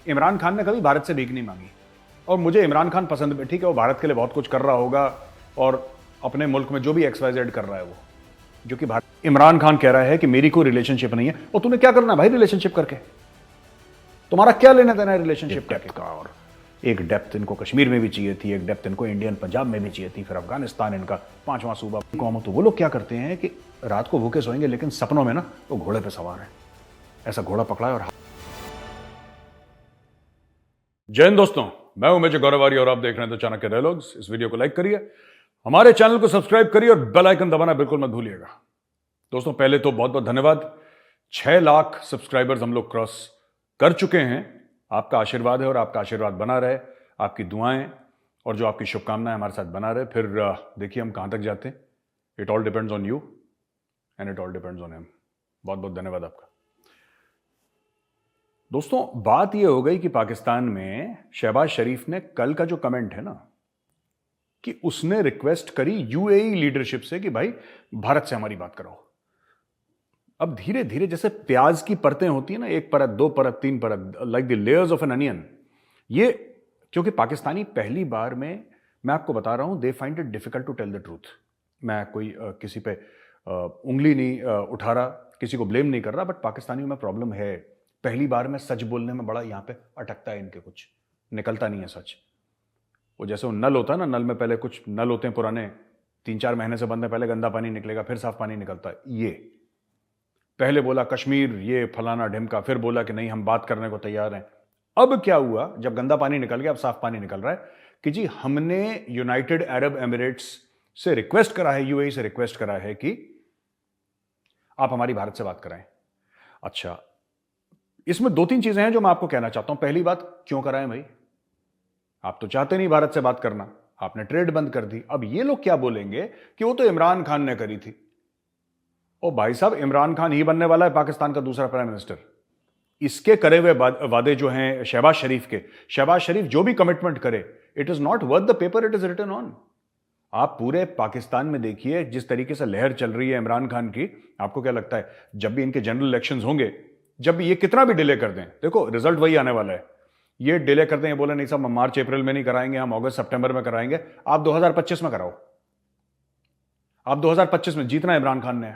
इमरान खान ने कभी भारत से भीख नहीं मांगी और मुझे इमरान खान पसंद है। ठीक है, वो भारत के लिए बहुत कुछ कर रहा होगा और अपने मुल्क में जो भी XYZ कर रहा है वो, जो कि भारत। इमरान खान कह रहा है कि मेरी कोई रिलेशनशिप नहीं है, और तूने क्या करना है भाई रिलेशनशिप करके? तुम्हारा क्या लेना देना है रिलेशनशिप करके का? और एक डेप्थ इनको कश्मीर में भी चाहिए थी, एक डेप्थ इनको इंडियन पंजाब में भी चाहिए थी, फिर अफगानिस्तान इनका पांचवां सूबा कौम। तो वो लोग क्या करते हैं कि रात को भूखे सोएंगे लेकिन सपनों में ना वो घोड़े पे सवार है, ऐसा घोड़ा पकड़ा है। और जय हिंद दोस्तों, मैं हूं मेजर गौरवारी और आप देख रहे हैं तो चाणक्य डायलॉग्स। इस वीडियो को लाइक करिए, हमारे चैनल को सब्सक्राइब करिए और बेल आइकन दबाना बिल्कुल मत भूलिएगा। दोस्तों पहले तो बहुत बहुत धन्यवाद, 6 लाख सब्सक्राइबर्स हम लोग क्रॉस कर चुके हैं। आपका आशीर्वाद है और आपका आशीर्वाद बना रहे, आपकी दुआएं और जो आपकी शुभकामनाएं हमारे साथ बना रहे। फिर देखिए हम कहां तक जाते हैं। It all depends on you and it all depends on him. बहुत बहुत धन्यवाद आपका। दोस्तों बात यह हो गई कि पाकिस्तान में शहबाज शरीफ ने कल का जो कमेंट है ना, कि उसने रिक्वेस्ट करी UAE लीडरशिप से कि भाई भारत से हमारी बात कराओ। अब धीरे धीरे जैसे प्याज की परतें होती है ना, एक परत, दो परत, तीन परत, like the layers of N onion, ये क्योंकि पाकिस्तानी पहली बार में, मैं आपको बता रहा हूं, they find it difficult to tell the truth. मैं कोई किसी पे उंगली नहीं उठा रहा, किसी को ब्लेम नहीं कर रहा, बट पाकिस्तानियों में प्रॉब्लम है। पहली बार में सच बोलने में बड़ा यहां पे अटकता है इनके, कुछ निकलता नहीं है सच। वो जैसे वो नल होता है ना, नल में पहले कुछ नल होते हैं पुराने, 3-4 महीने से बंद है, पहले गंदा पानी निकलेगा फिर साफ पानी निकलता है। ये पहले बोला कश्मीर ये फलाना ढिमका, फिर बोला कि नहीं हम बात करने को तैयार हैं। अब क्या हुआ, जब गंदा पानी निकल गया अब साफ पानी निकल रहा है कि जी हमने यूनाइटेड अरब एमिरेट्स से रिक्वेस्ट करा है, UAE से रिक्वेस्ट करा है कि आप हमारी भारत से बात कराएं। अच्छा, इसमें 2-3 चीजें हैं जो मैं आपको कहना चाहता हूं। पहली बात, क्यों कराएं भाई? आप तो चाहते नहीं भारत से बात करना, आपने ट्रेड बंद कर दी। अब ये लोग क्या बोलेंगे कि वो तो इमरान खान ने करी थी। ओ भाई साहब, इमरान खान ही बनने वाला है पाकिस्तान का दूसरा प्राइम मिनिस्टर। इसके करे हुए वादे जो हैं शहबाज शरीफ के, शहबाज शरीफ जो भी कमिटमेंट करे, it is not worth the paper it is written on. आप पूरे पाकिस्तान में देखिए जिस तरीके से लहर चल रही है इमरान खान की। आपको क्या लगता है जब भी इनके जनरल इलेक्शंस होंगे, जब भी ये कितना भी डिले कर दें, देखो रिजल्ट वही आने वाला है। ये डिले करते हैं, बोले नहीं साहब हम मार्च अप्रैल में नहीं कराएंगे, हम अगस्त सितंबर में कराएंगे। आप 2025 में कराओ, आप 2025 में जीतना इमरान खान ने,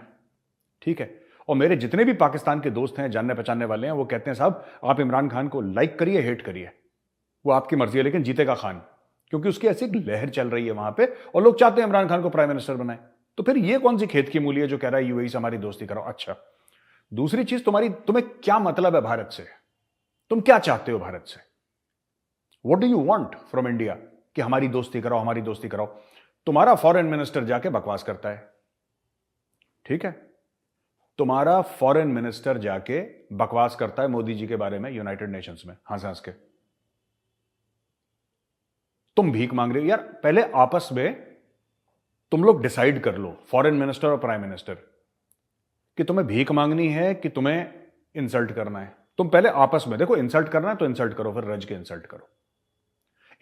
ठीक है। और मेरे जितने भी पाकिस्तान के दोस्त हैं, जानने पहचानने वाले हैं, वो कहते हैं साहब आप इमरान खान को लाइक करिए हेट करिए, वो आपकी मर्जी है, लेकिन जीतेगा खान, क्योंकि उसकी ऐसी लहर चल रही है वहां पे और लोग चाहते हैं इमरान खान को प्राइम मिनिस्टर बनाए। तो फिर ये कौन सी खेत की मूली है जो कह रहा है UAE से हमारी दोस्ती कराओ? अच्छा, दूसरी चीज, तुम्हें क्या मतलब है भारत से? तुम क्या चाहते हो भारत से? What do you want from India? कि हमारी दोस्ती कराओ, हमारी दोस्ती कराओ। तुम्हारा फॉरेन मिनिस्टर जाके बकवास करता है, ठीक है, तुम्हारा फॉरेन मिनिस्टर जाके बकवास करता है मोदी जी के बारे में यूनाइटेड नेशंस में, हंस हंस के। तुम भीख मांग रहे हो यार। पहले आपस में तुम लोग डिसाइड कर लो, फॉरेन मिनिस्टर और प्राइम मिनिस्टर, कि तुम्हें भीख मांगनी है कि तुम्हें इंसल्ट करना है। तुम पहले आपस में देखो, इंसल्ट करना है तो इंसल्ट करो, फिर रज के इंसल्ट करो।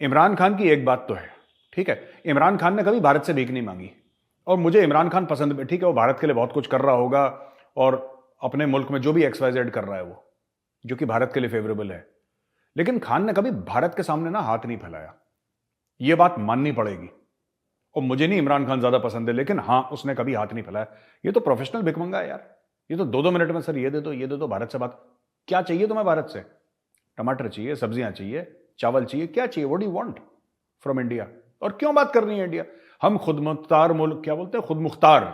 इमरान खान की एक बात तो है, ठीक है, इमरान खान ने कभी भारत से भीख नहीं मांगी और मुझे इमरान खान पसंद है। ठीक है, वो भारत के लिए बहुत कुछ कर रहा होगा और अपने मुल्क में जो भी XYZ कर रहा है वो, जो कि भारत के लिए फेवरेबल है, लेकिन खान ने कभी भारत के सामने ना हाथ नहीं फैलाया। ये बात माननी पड़ेगी। और मुझे नहीं इमरान खान ज्यादा पसंद है, लेकिन हां उसने कभी हाथ नहीं फैलाया। ये तो प्रोफेशनल भिखमंगा है यार। ये तो 2-2 मिनट में सर ये दे दो, ये दे दो, भारत से बात। क्या चाहिए तुम्हें भारत से? टमाटर चाहिए, सब्जियां चाहिए, चावल चाहिए, क्या चाहिए? What do you want from India? और क्यों बात करनी है इंडिया? हम खुद मुख्तार मुल्क, क्या बोलते हैं, खुद मुख्तार,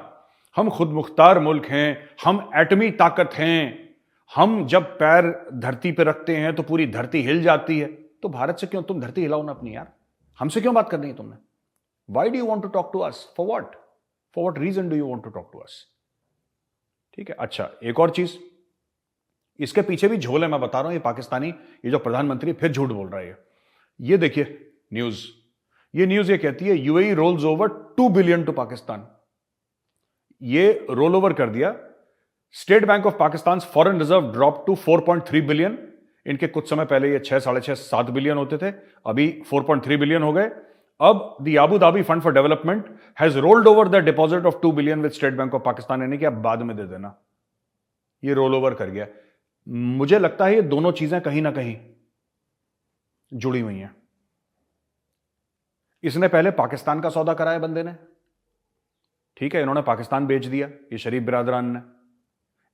हम खुद मुख्तार मुल्क हैं, हम एटमी ताकत हैं, हम जब पैर धरती पे रखते हैं तो पूरी धरती हिल जाती है। तो भारत से क्यों, तुम धरती हिलाओ ना अपनी यार, हमसे क्यों बात करनी है तुमने? Why do you want to talk to us? For what reason do you want to talk to us? ठीक है। अच्छा, एक और चीज, इसके पीछे भी झोल है, मैं बता रहा हूं। ये पाकिस्तानी, ये जो प्रधानमंत्री फिर झूठ बोल रहा है। ये देखिए न्यूज, ये न्यूज ये कहती है UAE rolls over 2 billion to Pakistan. ये रोल ओवर कर दिया। State Bank of Pakistan foreign reserve drop to 4.3 billion. इनके कुछ समय पहले ये 6, 6.5, 7 बिलियन होते थे, अभी 4.3 बिलियन हो गए। अब the Abu Dhabi fund for development has rolled over the deposit of 2 billion with state Bank of Pakistan, यानी कि अब बाद में दे देना। ये रोल ओवर कर गया। मुझे लगता है ये दोनों चीजें कहीं ना कहीं जुड़ी हुई हैं। इसने पहले पाकिस्तान का सौदा कराया बंदे ने, ठीक है, इन्होंने पाकिस्तान बेच दिया, ये शरीफ बिरादरान ने।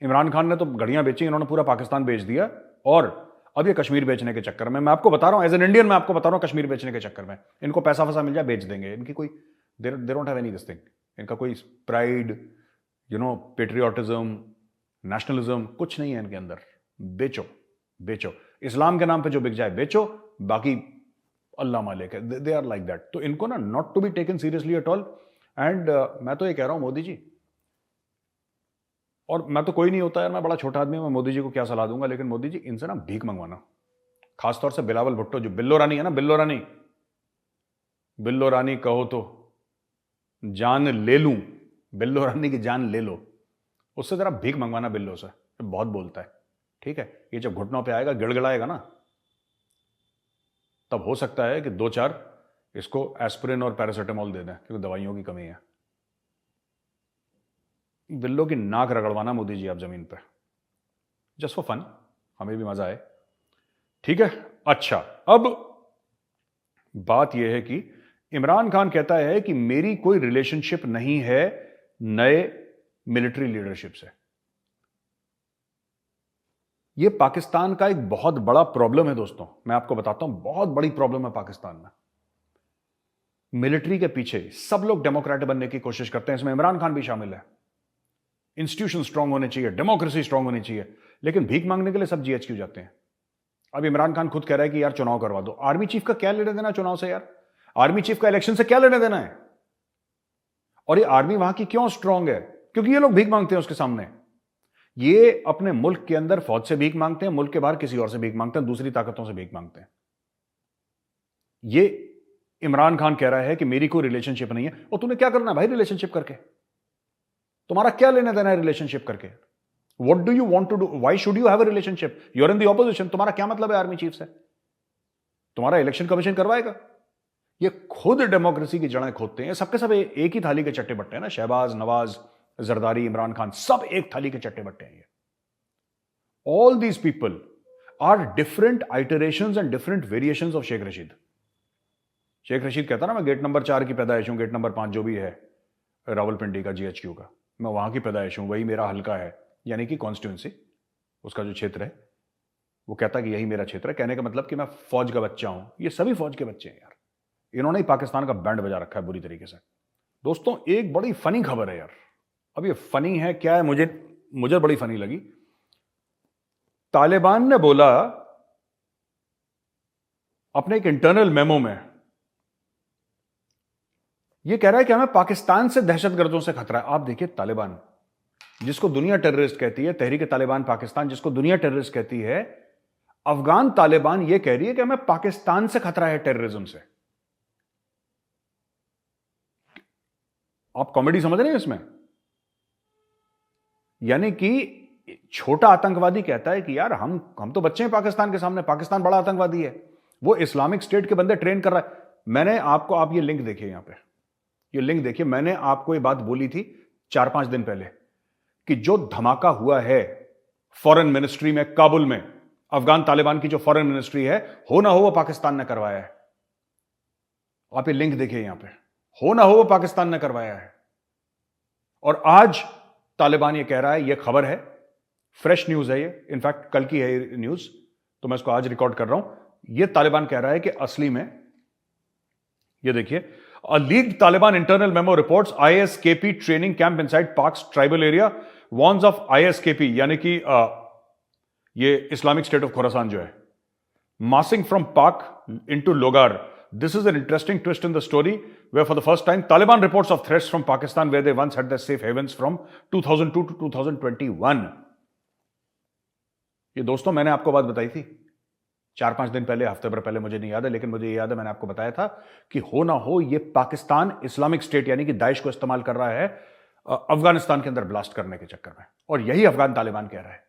इमरान खान ने तो घड़ियां बेची, इन्होंने पूरा पाकिस्तान बेच दिया, और अब ये कश्मीर बेचने के चक्कर में, मैं आपको बता रहा हूं एज एन इंडियन, मैं आपको बता रहा हूं, कश्मीर बेचने के चक्कर में इनको पैसा फसा मिल जाए बेच देंगे। इनकी कोई they don't have any this thing, इनका कोई प्राइड, पेट्रियोटिज्म, नेशनलिज्म कुछ नहीं है इनके अंदर। बेचो बेचो, इस्लाम के नाम पे जो बिक जाए बेचो, बाकी अल्लाह मालिक है। They are like that. तो इनको ना not to be taken seriously at all. And मैं तो ये कह रहा हूं मोदी जी, और मैं तो कोई नहीं होता यार, मैं बड़ा छोटा आदमी, मैं मोदी जी को क्या सलाह दूंगा, लेकिन मोदी जी इनसे ना भीख मंगवाना, खासतौर से बिलावल भुट्टो, जो बिल्लो रानी है ना, बिल्लो रानी कहो तो जान ले लूं, बिल्लो रानी की जान ले लो, उससे जरा भीख मंगवाना बिल्लो से, बहुत बोलता है, ठीक है। ये जब घुटनों पे आएगा, गिड़गिड़ाएगा ना, तब हो सकता है कि 2-4 इसको एस्पिरिन और पैरासिटामोल दे दें, क्योंकि दवाइयों की कमी है। बिल्लो की नाक रगड़वाना मोदी जी आप जमीन पे, जस्ट फॉर फन, हमें भी मजा आए, ठीक है। अच्छा, अब बात यह है कि इमरान खान कहता है कि मेरी कोई रिलेशनशिप नहीं है नए मिलिट्री लीडरशिप से। यह पाकिस्तान का एक बहुत बड़ा प्रॉब्लम है दोस्तों, मैं आपको बताता हूं, बहुत बड़ी प्रॉब्लम है पाकिस्तान में। मिलिट्री के पीछे सब लोग डेमोक्रेट बनने की कोशिश करते हैं, इसमें इमरान खान भी शामिल है। इंस्टीट्यूशन स्ट्रांग होने चाहिए, डेमोक्रेसी स्ट्रांग होनी चाहिए, लेकिन भीख मांगने के लिए सब जीएचक्यू जाते हैं। अब इमरान खान खुद कह रहा है कि यार चुनाव करवा दो। आर्मी चीफ का क्या लेना देना चुनाव से यार? आर्मी चीफ का इलेक्शन से क्या लेना देना है? और ये आर्मी वहां की क्यों स्ट्रांग है? क्योंकि ये लोग भीख मांगते हैं उसके सामने। ये अपने मुल्क के अंदर फौज से भीख मांगते हैं, मुल्क के बाहर किसी और से भीख मांगते हैं, दूसरी ताकतों से भीख मांगते हैं। ये इमरान खान कह रहा है कि मेरी कोई रिलेशनशिप नहीं है। और तूने क्या करना है भाई रिलेशनशिप करके? तुम्हारा क्या लेना देना है रिलेशनशिप करके? What do you want to do? Why should you have a relationship? You're in the opposition. तुम्हारा क्या मतलब है आर्मी चीफ से? तुम्हारा इलेक्शन कमीशन करवाएगा? ये खुद डेमोक्रेसी की जड़ें खोदते हैं। सबके सब एक ही थाली के चट्टे बट्टे हैं ना, शहबाज, नवाज, जरदारी, इमरान खान, सब एक थाली के चट्टे बट्टे हैं ये। All these people are different iterations and different variations of Sheikh Rashid. Sheikh Rashid कहता ना, मैं गेट नंबर 4 की पैदाइश हूं, गेट नंबर 5 जो भी है रावलपिंडी का जीएचक्यू का, मैं वहां की पैदाइश हूं, वही मेरा हल्का है, यानी कि कॉन्स्टिट्यूंसी, उसका जो क्षेत्र है, वो कहता कि यही मेरा क्षेत्र है। कहने का मतलब कि मैं फौज का बच्चा हूं। ये सभी फौज के बच्चे हैं यार। इन्होंने ही पाकिस्तान का बैंड बजा रखा है बुरी तरीके से। दोस्तों, एक बड़ी फनी खबर है यार। अब ये फनी है क्या है, मुझे बड़ी फनी लगी। तालिबान ने बोला अपने एक इंटरनल मेमो में, ये कह रहा है कि हमें पाकिस्तान से दहशतगर्दों से खतरा है। आप देखिए, तालिबान जिसको दुनिया टेररिस्ट कहती है, तहरीक तालिबान पाकिस्तान जिसको दुनिया टेररिस्ट कहती है, अफगान तालिबान यह कह रही है कि हमें पाकिस्तान से खतरा है टेररिज्म से। आप कॉमेडी समझ रहे हैं इसमें? यानी कि छोटा आतंकवादी कहता है कि यार हम तो बच्चे हैं पाकिस्तान के सामने, पाकिस्तान बड़ा आतंकवादी है, वो इस्लामिक स्टेट के बंदे ट्रेन कर रहा है। मैंने आपको, आप ये लिंक देखिए, यहां पे ये लिंक देखिए, मैंने आपको ये बात बोली थी 4-5 दिन पहले कि जो धमाका हुआ है फॉरेन मिनिस्ट्री में काबुल में, अफगान तालिबान की जो फॉरेन मिनिस्ट्री है, हो ना हो वो पाकिस्तान ने करवाया है। आप ये लिंक देखिए यहां पे, हो ना हो वो पाकिस्तान ने करवाया है। और आज तालिबान ये कह रहा है, ये खबर है, फ्रेश न्यूज है ये, इनफैक्ट कल की है ये न्यूज, तो मैं इसको आज रिकॉर्ड कर रहा हूं। ये तालिबान कह रहा है कि असली में, ये देखिए, a leaked Taliban internal memo reports ISKP training camp inside Pak's tribal area, warns of ISKP, यानी कि ये इस्लामिक स्टेट ऑफ खोरासान जो है, massing from Pak into Logar. This is an interesting twist in the story where for the first time Taliban reports of threats from Pakistan where they once had their safe havens from 2002 to 2021. ये दोस्तों मैंने आपको बात बताई थी 4-5 दिन पहले, हफ्ते भर पहले, मुझे नहीं याद है, लेकिन मुझे याद है मैंने आपको बताया था कि हो ना हो ये पाकिस्तान इस्लामिक स्टेट यानी कि दाइश को इस्तेमाल कर रहा है अफगानिस्तान के अंदर ब्लास्ट करने के चक्कर में, और यही अफगान तालिबान कह रहा है।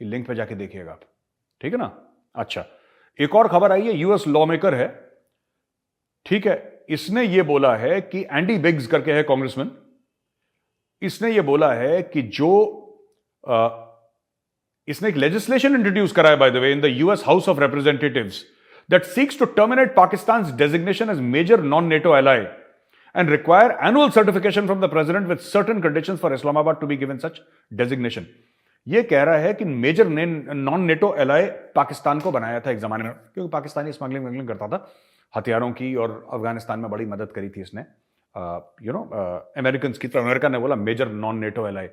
ये लिंक पे जाके देखिएगा आप, ठीक है ना। अच्छा, एक और खबर आई है, यूएस लॉ मेकर है, ठीक है, इसने ये बोला है कि एंडी बिग्स करके है कांग्रेसमैन, इसने ये बोला है कि जो इसने एक लेजिस्लेशन इंट्रोड्यूस करा है by the way in the US house of representatives that seeks to terminate Pakistan's designation as major non-NATO ally and require annual certification from the president with certain conditions for Islamabad to be given such designation. ये कह रहा है कि major non NATO ally Pakistan को बनाया था एक जमाने में, क्योंकि पाकिस्तानी स्मगलिंग वगलिंग करता था हथियारों की, और अफगानिस्तान में बड़ी मदद करी थी इसने अमेरिकन की। तो अमेरिका ने बोला मेजर नॉन नेटो एलाय।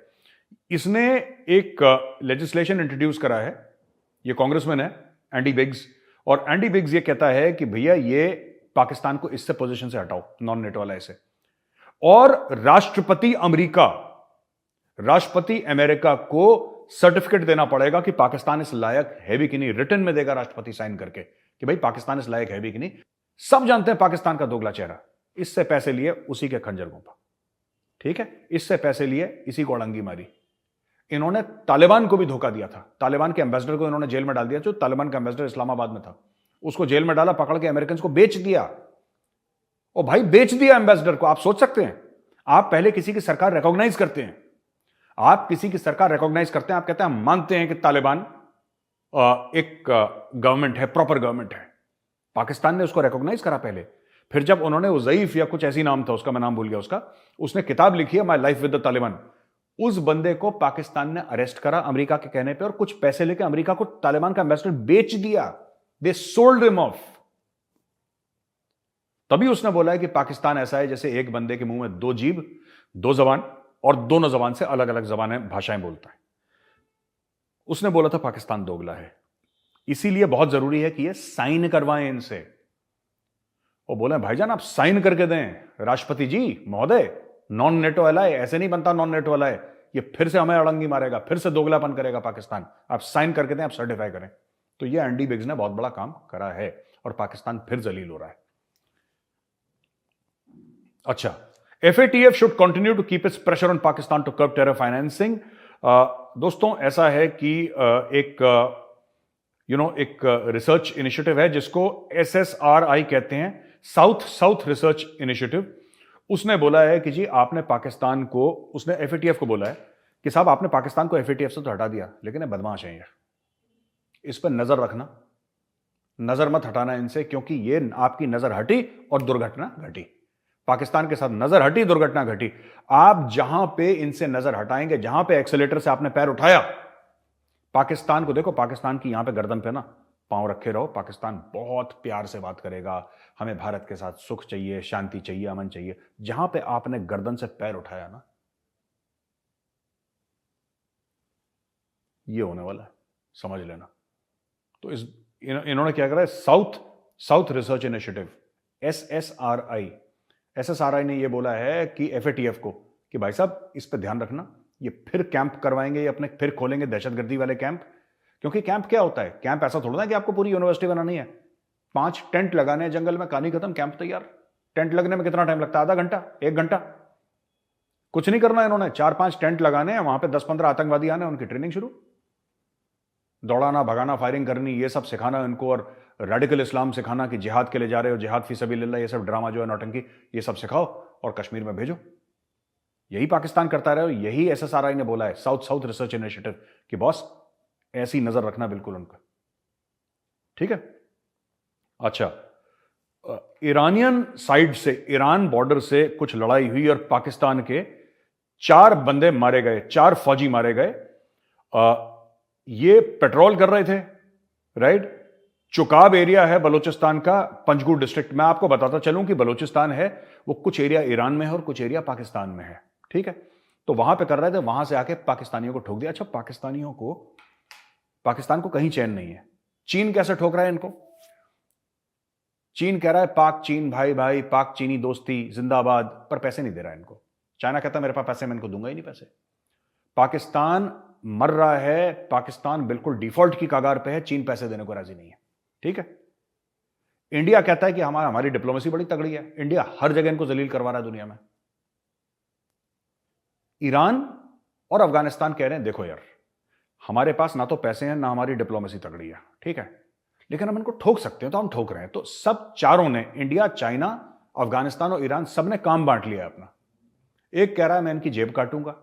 इसने एक लेजिस्लेशन इंट्रोड्यूस करा है, ये कांग्रेसमैन है एंडी बिग्स, और एंडी बिग्स ये कहता है कि भैया ये पाकिस्तान को इससे पोजीशन से हटाओ, नॉन नेटो एलाय से, और राष्ट्रपति अमेरिका को सर्टिफिकेट देना पड़ेगा कि पाकिस्तान इस लायक है भी कि नहीं। रिटर्न में देगा राष्ट्रपति साइन करके कि भाई पाकिस्तान इस लायक है भी कि नहीं। सब जानते हैं पाकिस्तान का दोगला चेहरा, इससे पैसे लिए उसी के खंजर घोंपा, ठीक है, इससे पैसे लिए इसी को अड़ंगी मारी। इन्होंने तालिबान को भी धोखा दिया था, तालिबान के एम्बेसडर को इन्होंने जेल में डाल दिया, जो तालिबान का एम्बेसडर इस्लामाबाद में था उसको जेल में डाला, पकड़ के अमेरिकन को बेच दिया। ओ भाई बेच दिया एम्बेसडर को। आप सोच सकते हैं, आप पहले किसी की सरकार रिकॉग्नाइज करते हैं, आप किसी की सरकार रिकॉग्नाइज करते हैं, आप कहते हैं हम मानते हैं कि तालिबान एक गवर्नमेंट है, प्रॉपर गवर्नमेंट है। पाकिस्तान ने उसको रिकॉग्नाइज करा पहले, फिर जब उन्होंने उज़ैफ या कुछ ऐसी नाम था उसका, मैं नाम भूल गया उसका, उसने किताब लिखी है my life with the Taliban, उस बंदे को पाकिस्तान ने अरेस्ट करा अमेरिका के कहने पे, और कुछ पैसे लेके अमेरिका को तालिबान का एम्बेसडर बेच दिया। They sold him of. तभी उसने बोला है कि पाकिस्तान ऐसा है जैसे एक बंदे के मुंह में दो जीभ, दो जबान, और दोनों जबान से अलग अलग जबानें भाषाएं बोलता है। उसने बोला था पाकिस्तान दोगला है, इसीलिए बहुत जरूरी है कि ये साइन करवाएं इनसे। वो बोले भाईजान आप साइन करके दें, राष्ट्रपति जी महोदय, नॉन नेटो एलाय ऐसे नहीं बनता, नॉन नेटो एलाय, ये फिर से हमें अड़ंगी मारेगा, फिर से दोगलापन करेगा पाकिस्तान, आप साइन करके दें, आप सर्टिफाई करें। तो ये एंडी बिग्स ने बहुत बड़ा काम करा है, और पाकिस्तान फिर जलील हो रहा है। अच्छा, FATF should continue to keep its pressure on Pakistan to curb terror financing. दोस्तों ऐसा है कि एक रिसर्च इनिशिएटिव है जिसको SSRI कहते हैं, साउथ रिसर्च इनिशिएटिव। उसने बोला है कि जी आपने पाकिस्तान को, उसने FATF को बोला है कि साहब आपने पाकिस्तान को FATF से तो हटा दिया, लेकिन ये बदमाश है, इस पर नजर रखना, नजर मत हटाना इनसे, क्योंकि ये आपकी नजर हटी और दुर्घटना घटी। पाकिस्तान के साथ नजर हटी, दुर्घटना घटी। आप जहां पे इनसे नजर हटाएंगे, जहां पे एक्सेलेटर से आपने पैर उठाया, पाकिस्तान को देखो, पाकिस्तान की यहां पे गर्दन पे ना पांव रखे रहो, पाकिस्तान बहुत प्यार से बात करेगा, हमें भारत के साथ सुख चाहिए, शांति चाहिए, अमन चाहिए। जहां पे आपने गर्दन से पैर उठाया ना, ये होने वाला है, समझ लेना। तो इन्होंने क्या करा है, साउथ रिसर्च इनिशिएटिव SSRI ने ये बोला है कि FATF को कि भाई साहब इस पे ध्यान रखना, ये फिर कैंप करवाएंगे, ये अपने फिर खोलेंगे दहशतगर्दी वाले कैंप। क्योंकि कैंप क्या होता है, कैंप ऐसा थोड़ा ना कि आपको पूरी यूनिवर्सिटी बनानी है, 5 टेंट लगाने हैं जंगल में, कहानी खत्म, कैंप तैयार। टेंट लगने में कितना टाइम लगता है, आधा घंटा, 1 घंटा, कुछ नहीं करना है इन्होंने। 4-5 टेंट लगाने हैं, वहां पे 10-15 आतंकवादी आने, उनकी ट्रेनिंग शुरू, दौड़ाना, भगाना, फायरिंग करनी, ये सब सिखाना इनको, और रेडिकल इस्लाम सिखाना कि जिहाद के लिए जा रहे हो, जिहाद फी सबिलिल्लाह, ये सब ड्रामा जो है, नौटंकी, ये सब सिखाओ और कश्मीर में भेजो। यही पाकिस्तान करता रहे, यही SSRI ने बोला है, साउथ रिसर्च इनिशिएटिव, कि बॉस ऐसी नजर रखना बिल्कुल उनका, ठीक है। अच्छा, ईरानियन साइड से, ईरान बॉर्डर से कुछ लड़ाई हुई और पाकिस्तान के 4 बंदे मारे गए, 4 फौजी मारे गए। ये पेट्रोल कर रहे थे, राइट। चुकाब एरिया है बलूचिस्तान का, पंजगुर डिस्ट्रिक्ट। मैं आपको बताता चलूं कि बलूचिस्तान है वो कुछ एरिया ईरान में है और कुछ एरिया पाकिस्तान में है, ठीक है। तो वहां पे कर रहे थे, वहां से आके पाकिस्तानियों को ठोक दिया। अच्छा, पाकिस्तान को कहीं चैन नहीं है। चीन कैसे ठोक रहा है इनको? चीन कह रहा है पाक चीन भाई भाई, पाक चीनी दोस्ती जिंदाबाद, पर पैसे नहीं दे रहा है इनको। चाइना कहता है मेरे पास पैसे, मैं इनको दूंगा ही नहीं पैसे। पाकिस्तान मर रहा है, पाकिस्तान बिल्कुल डिफॉल्ट की कगार पे है, चीन पैसे देने को राजी नहीं है, ठीक है। इंडिया कहता है कि हमारी डिप्लोमेसी बड़ी तगड़ी है, इंडिया हर जगह इनको जलील करवा रहा है दुनिया में। ईरान और अफगानिस्तान कह रहे हैं देखो यार, हमारे पास ना तो पैसे हैं, ना हमारी डिप्लोमेसी तगड़ी है, ठीक है, लेकिन हम इनको ठोक सकते हैं तो हम ठोक रहे हैं। तो सब चारों ने, इंडिया, चाइना, अफगानिस्तान और ईरान, सब ने काम बांट लिया अपना। एक कह रहा है मैं इनकी जेब काटूंगा,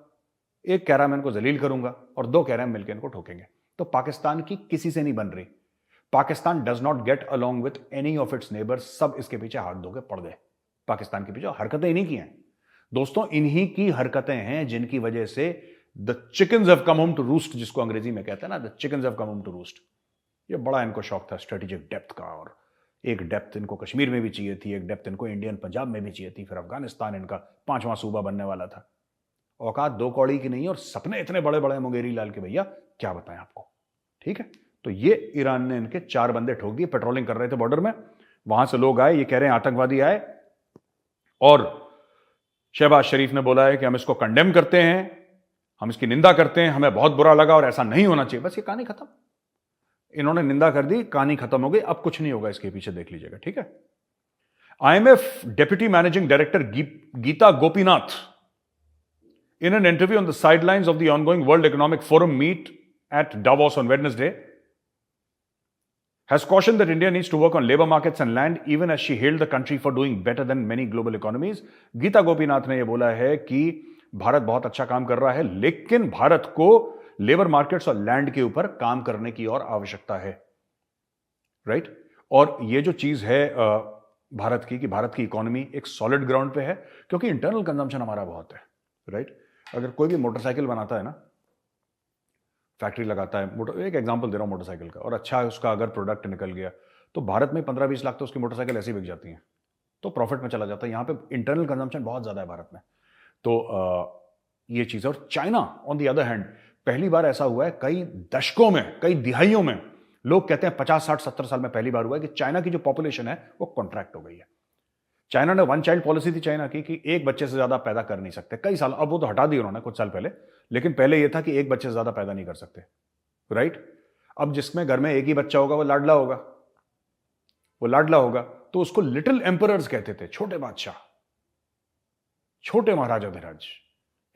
एक कह रहा है मैं इनको जलील करूंगा, और 2 कह रहे हैं मिलकर इनको ठोकेंगे। तो पाकिस्तान की किसी से नहीं बन रही। Pakistan does not get along with any of its neighbours, सब इसके पीछे हाथ धोके पड़ गए पाकिस्तान के पीछे, हरकतें इन्हीं की हैं दोस्तों, इन्हीं की हरकतें हैं जिनकी वजह से the chickens have come home to roost, जिसको अंग्रेजी में कहते हैं ना, the chickens have come home to roost. ये बड़ा इनको शौक था स्ट्रेटेजिक डेप्थ का, और एक डेप्थ इनको कश्मीर में भी चाहिए थी, एक डेप्थ इनको इंडियन पंजाब में भी चाहिए थी, फिर अफगानिस्तान इनका 5वां सूबा बनने वाला था। औकात 2 कौड़ी की नहीं और सपने इतने बड़े बड़े मुंगेरी लाल के, भैया क्या बताएं आपको। ठीक है, तो ये ईरान ने इनके 4 बंदे ठोक दिए, पेट्रोलिंग कर रहे थे बॉर्डर में, वहां से लोग आए, ये कह रहे हैं आतंकवादी आए, और शहबाज शरीफ ने बोला है कि हम इसको कंडेम करते हैं, हम इसकी निंदा करते हैं, हमें बहुत बुरा लगा और ऐसा नहीं होना चाहिए। बस ये कहानी खत्म, इन्होंने निंदा कर दी, कहानी खत्म हो गई, अब कुछ नहीं होगा इसके पीछे, देख लीजिएगा। ठीक है, IMF deputy managing director Gita Gopinath, in an interview on the sidelines of the ongoing World Economic Forum meet at Davos on Wednesday, has cautioned that India needs to work on labor markets and land, even as she hailed the country for doing better than many global economies. Gita Gopinath ने यह बोला है कि भारत बहुत अच्छा काम कर रहा है, लेकिन भारत को लेबर मार्केट्स और लैंड के ऊपर काम करने की और आवश्यकता है। राइट? और ये जो चीज है भारत की, कि भारत की इकोनॉमी एक सॉलिड ग्राउंड पे है, क्योंकि इंटरनल कंजम्पशन हमारा बहुत है। राइट? अगर कोई भी मोटरसाइकिल बनाता है ना, फैक्ट्री लगाता है, एक एग्जांपल दे रहा हूं मोटरसाइकिल का, और अच्छा है उसका अगर प्रोडक्ट निकल गया, तो भारत में 15-20 लाख तो उसकी मोटरसाइकिल ऐसी बिक जाती हैं, तो प्रॉफिट में चला जाता है। यहाँ पे इंटरनल कंजम्पशन बहुत ज्यादा है भारत में, तो ये चीज है। और China on the other hand, पहली बार ऐसा हुआ है कई दशकों में, कई दिहाइयों में, लोग कहते हैं 50, 60, 70 साल में पहली बार हुआ है कि चाइना की जो पॉपुलेशन है वो कॉन्ट्रैक्ट हो गई है। चाइना ने 1 चाइल्ड पॉलिसी थी चाइना की, कि एक बच्चे से ज्यादा पैदा कर नहीं सकते, कई साल, अब वो तो हटा दी उन्होंने कुछ साल पहले, लेकिन पहले ये था कि एक बच्चे से ज्यादा पैदा नहीं कर सकते। राइट? अब जिसमें घर में एक ही बच्चा होगा वो लाडला होगा, वो लाडला होगा, तो उसको लिटिल एम्परर्स कहते थे, छोटे बादशाह, छोटे महाराजा धीराज।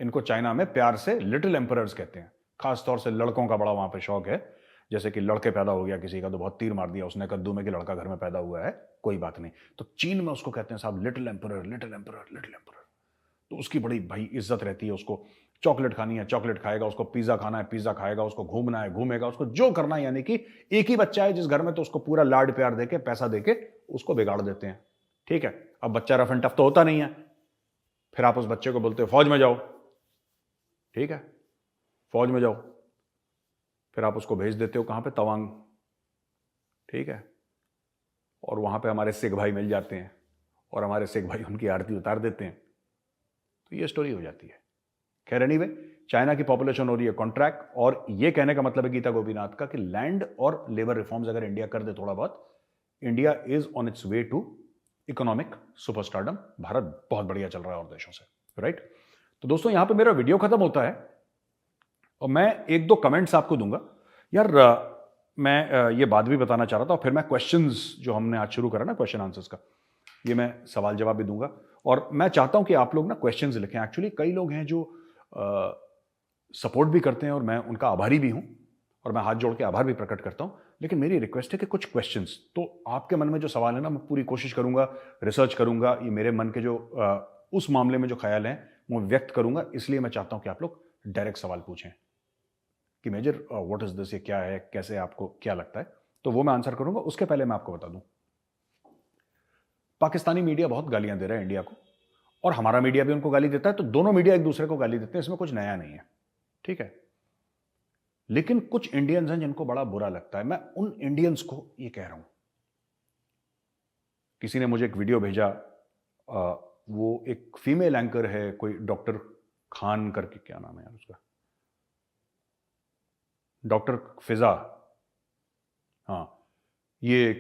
इनको चाइना में प्यार से लिटिल एम्परर्स कहते हैं। खासतौर से लड़कों का बड़ा वहां पे शौक है, जैसे कि लड़के पैदा हो गया किसी का तो बहुत तीर मार दिया उसने कद्दू में कि लड़का घर में पैदा हुआ है, कोई बात नहीं, तो चीन में उसको कहते हैं साहब little emperor, little emperor, little emperor. तो उसकी बड़ी भाई इज्जत रहती है, उसको चॉकलेट खानी है चॉकलेट खाएगा, उसको पिज्जा खाना है पिज्जा खाएगा, उसको घूमना है घूमेगा, उसको जो करना है, यानी कि एक ही बच्चा है जिस घर में, तो उसको पूरा लाड प्यार देके, पैसा देके उसको बिगाड़ देते हैं। ठीक है, अब बच्चा रफ एंड टफ तो होता नहीं है, फिर आप उस बच्चे को बोलते हो फौज में जाओ, ठीक है, फौज में जाओ, फिर आप उसको भेज देते हो कहां पे, तवांग, ठीक है, और वहां पे हमारे सिख भाई मिल जाते हैं और हमारे सिख भाई उनकी आरती उतार देते हैं, तो ये स्टोरी हो जाती है। खैर एनीवे, चाइना की पॉपुलेशन हो रही है कॉन्ट्रैक्ट, और ये कहने का मतलब है गीता गोपीनाथ का कि लैंड और लेबर रिफॉर्म्स अगर इंडिया कर दे थोड़ा बहुत, India is on its way to economic superstardom. Bharat बहुत बढ़िया चल रहा है और देशों से। राइट? तो दोस्तों यहां पे मेरा वीडियो खत्म होता है और मैं 1-2 कमेंट्स आपको दूंगा। यार मैं ये बात भी बताना चाह रहा था, और फिर मैं क्वेश्चंस जो हमने आज शुरू करा ना, क्वेश्चन आंसर्स का, ये मैं सवाल जवाब भी दूंगा, और मैं चाहता हूं कि आप लोग ना क्वेश्चंस लिखें। एक्चुअली कई लोग हैं जो सपोर्ट भी करते हैं और मैं उनका आभारी भी हूं, और मैं हाथ जोड़ के आभार भी प्रकट करता हूं, लेकिन मेरी रिक्वेस्ट है कि कुछ क्वेश्चंस, तो आपके मन में जो सवाल है ना, मैं पूरी कोशिश करूंगा, रिसर्च करूंगा, ये मेरे मन के जो उस मामले में जो ख्याल हैं वो व्यक्त करूंगा। इसलिए मैं चाहता हूं कि आप लोग डायरेक्ट सवाल पूछें कि मेजर व्हाट इज दिस, ये क्या है, कैसे, आपको क्या लगता है, तो वो मैं आंसर करूंगा। उसके पहले मैं आपको बता दूं, पाकिस्तानी मीडिया बहुत गालियां दे रहा है इंडिया को, और हमारा मीडिया भी उनको गाली देता है, तो दोनों मीडिया एक दूसरे को गाली देते हैं, इसमें कुछ नया नहीं है। ठीक है, लेकिन कुछ इंडियंस हैं जिनको बड़ा बुरा लगता है। मैं उन इंडियंस को ये कह रहा हूं, किसी ने मुझे एक वीडियो भेजा, वो एक फीमेल एंकर है, कोई डॉक्टर खान करके, क्या नाम है यार उसका, डॉक्टर फिजा, हाँ, ये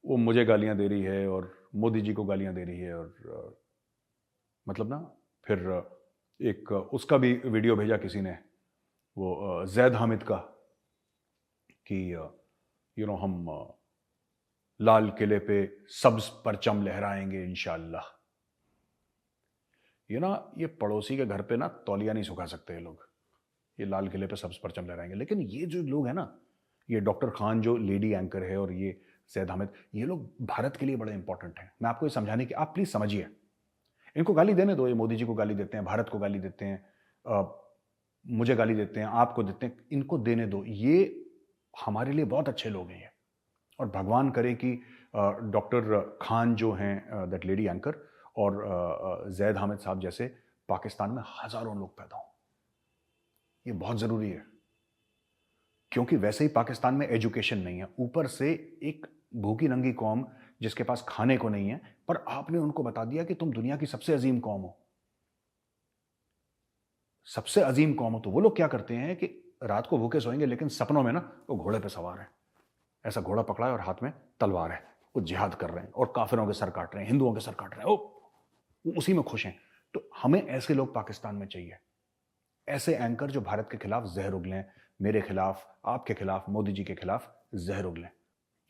वो मुझे गालियां दे रही है और मोदी जी को गालियां दे रही है, और मतलब ना, फिर एक उसका भी वीडियो भेजा किसी ने, वो जैद हामिद का, कि हम लाल किले पे सब्ज परचम लहराएंगे इंशाअल्लाह। ये पड़ोसी के घर पे ना तौलिया नहीं सुखा सकते ये लोग, ये लाल किले पे सब्ज परचम लहराएंगे। लेकिन ये जो लोग हैं ना, ये डॉक्टर खान जो लेडी एंकर है, और ये जैद हामिद, ये लोग भारत के लिए बड़े इंपॉर्टेंट हैं। मैं आपको ये समझाने की, आप प्लीज समझिए, इनको गाली देने दो, ये मोदी जी को गाली देते हैं, भारत को गाली देते हैं, मुझे गाली देते हैं, आपको देते हैं, इनको देने दो, ये हमारे लिए बहुत अच्छे लोग हैं। और भगवान करे कि डॉक्टर खान जो हैं, दैट लेडी एंकर, और जैद हामिद साहब जैसे पाकिस्तान में हजारों लोग पैदा हों। ये बहुत ज़रूरी है, क्योंकि वैसे ही पाकिस्तान में एजुकेशन नहीं है, ऊपर से एक भूखी नंगी कौम जिसके पास खाने को नहीं है, पर आपने उनको बता दिया कि तुम दुनिया की सबसे अजीम कौम हो। सबसे अजीम कौम हो तो वो लोग क्या करते हैं कि रात को भूखे सोएंगे, लेकिन सपनों में ना वो घोड़े पे सवार है, ऐसा घोड़ा पकड़ा है और हाथ में तलवार है, वो जिहाद कर रहे हैं और काफिरों के सर काट रहे हैं, हिंदुओं के सर काट रहे हैं, वो उसी में खुश हैं। तो हमें ऐसे लोग पाकिस्तान में चाहिए, ऐसे एंकर जो भारत के खिलाफ जहर उगलें, मेरे खिलाफ, आपके खिलाफ, मोदी जी के खिलाफ जहर उगलें।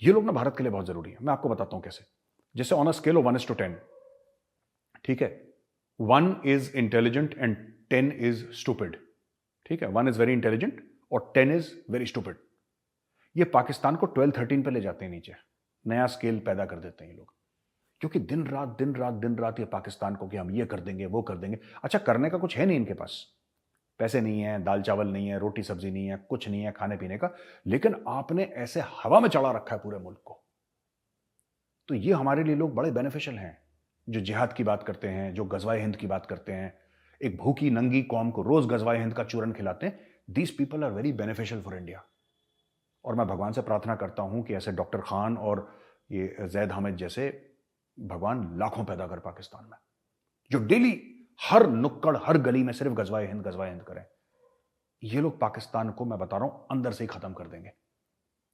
ये लोग ना भारत के लिए बहुत जरूरी है। मैं आपको बताता हूं कैसे। जैसे ऑन अ स्केल ऑफ 1:10, ठीक है, 1 is intelligent and 10 is stupid, ठीक है, 1 इज वेरी इंटेलिजेंट और 10 इज वेरी स्टूपिड। ये पाकिस्तान को 12-13 पे ले जाते हैं नीचे, नया स्केल पैदा कर देते हैं ये लोग, क्योंकि दिन रात ये पाकिस्तान को कि हम ये कर देंगे, वो कर देंगे। अच्छा, करने का कुछ है नहीं इनके पास, पैसे नहीं है, दाल चावल नहीं है, रोटी सब्जी नहीं है, कुछ नहीं है खाने पीने का, लेकिन आपने ऐसे हवा में चढ़ा रखा है पूरे मुल्क को। तो ये हमारे लिए लोग बड़े बेनिफिशियल हैं, जो जिहाद की बात करते हैं, जो गजवाए हिंद की बात करते हैं, एक भूखी नंगी कौम को रोज गजवाए हिंद का चूरन खिलाते हैं। These people are very beneficial for India. और मैं भगवान से प्रार्थना करता हूं कि ऐसे डॉक्टर खान और ये जैद हामिद जैसे भगवान लाखों पैदा कर पाकिस्तान में, जो डेली हर नुक्कड़ हर गली में सिर्फ गजवाए हिंद करें। ये लोग पाकिस्तान को, मैं बता रहा हूं, अंदर से ही खत्म कर देंगे,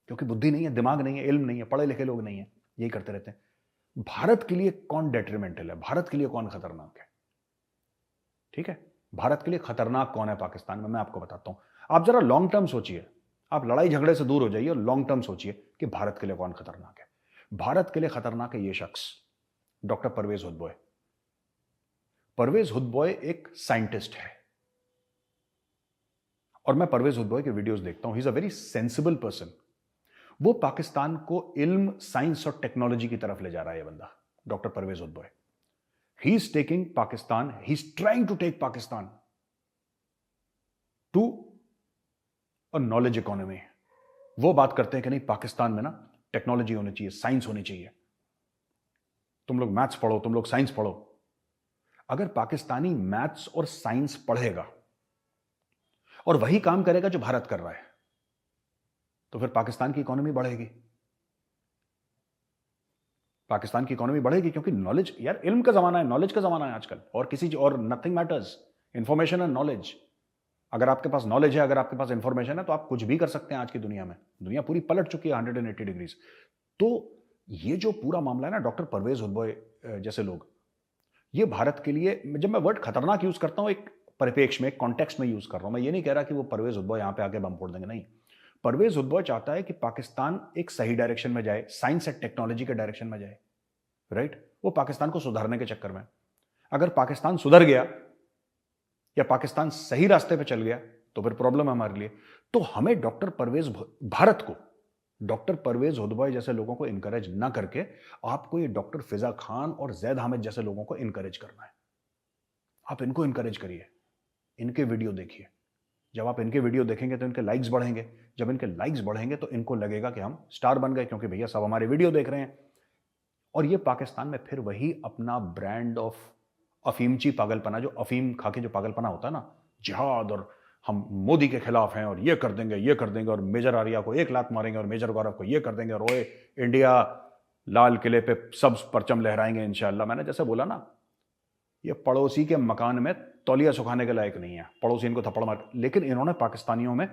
क्योंकि बुद्धि नहीं है, दिमाग नहीं है, इल्म नहीं है, पढ़े लिखे लोग नहीं है, यही करते रहते हैं। भारत के लिए कौन डेट्रीमेंटल है, भारत के लिए कौन खतरनाक है, ठीक है, भारत के लिए खतरनाक कौन है पाकिस्तान में, मैं आपको बताता हूं। आप जरा लॉन्ग टर्म सोचिए, आप लड़ाई झगड़े से दूर हो जाइए और लॉन्ग टर्म सोचिए कि भारत के लिए कौन खतरनाक है। भारत के लिए खतरनाक है ये शख्स, डॉक्टर परवेज हुदबॉय। परवेज हुदबॉय एक साइंटिस्ट है, और मैं परवेज हुदबॉय के वीडियोस देखता हूं। ही is a very sensible person. वो पाकिस्तान को इल्म, साइंस और टेक्नोलॉजी की तरफ ले जा रहा है ये बंदा, doctor Pervez Hoodbhoy. He is taking Pakistan, he is trying to take Pakistan to a knowledge economy. वो बात करते हैं कि नहीं, पाकिस्तान में ना टेक्नोलॉजी होनी चाहिए, साइंस होनी चाहिए, तुम लोग मैथ्स पढ़ो, तुम लोग साइंस पढ़ो। अगर पाकिस्तानी मैथ्स और साइंस पढ़ेगा और वही काम करेगा जो भारत कर रहा है, तो फिर पाकिस्तान की इकोनॉमी बढ़ेगी। पाकिस्तान की इकोनॉमी बढ़ेगी, क्योंकि नॉलेज, यार इल्म का जमाना है, नॉलेज का जमाना है आजकल, और किसी और nothing matters, information and knowledge. अगर आपके पास नॉलेज है, अगर आपके पास इंफॉर्मेशन है, तो आप कुछ भी कर सकते हैं आज की दुनिया में। दुनिया पूरी पलट चुकी है 180 डिग्रीज। तो ये जो पूरा मामला है ना, डॉक्टर परवेज हुदबॉय जैसे लोग, ये भारत के लिए, जब मैं वर्ड खतरनाक यूज करता हूं, एक परिपेक्ष में, एक कॉन्टेक्स्ट में यूज कर रहा हूं। मैं ये नहीं कह रहा कि वो परवेज हुदबॉय यहां पे आके बम फोड़ देंगे, नहीं। परवेज हुदबॉय चाहता है कि पाकिस्तान एक सही डायरेक्शन में जाए, साइंस एंड टेक्नोलॉजी के डायरेक्शन में जाए, राइट। वो पाकिस्तान को सुधारने के चक्कर में, अगर पाकिस्तान सुधर गया या पाकिस्तान सही रास्ते पे चल गया, तो फिर प्रॉब्लम है हमारे लिए। तो हमें डॉक्टर परवेज, भारत को डॉक्टर परवेज हुदबॉय जैसे लोगों को इनकरेज ना करके, आपको ये डॉक्टर फिजा खान और जैद हामिद जैसे लोगों को इनकरेज करना है। आप इनको इनकरेज करिए, इनके वीडियो देखिए। जब आप इनके वीडियो देखेंगे तो इनके लाइक्स बढ़ेंगे, जब इनके लाइक्स बढ़ेंगे तो इनको लगेगा कि हम स्टार बन गए, क्योंकि भैया सब हमारे वीडियो देख रहे हैं। और ये पाकिस्तान में फिर वही अपना ब्रांड ऑफ अफीमची पागलपना, जो अफीम खा के जो पागलपना होता है ना, जिहाद और हम मोदी के खिलाफ हैं और ये कर देंगे और मेजर आर्या को 1 लात मारेंगे और मेजर गौरव को ये कर देंगे, और ओए इंडिया लाल किले पे सब परचम लहराएंगे इंशाल्लाह। मैंने जैसे बोला ना, ये पड़ोसी के मकान में तौलिया सुखाने के लायक नहीं है, पड़ोसी इनको थप्पड़ मार। लेकिन इन्होंने पाकिस्तानियों में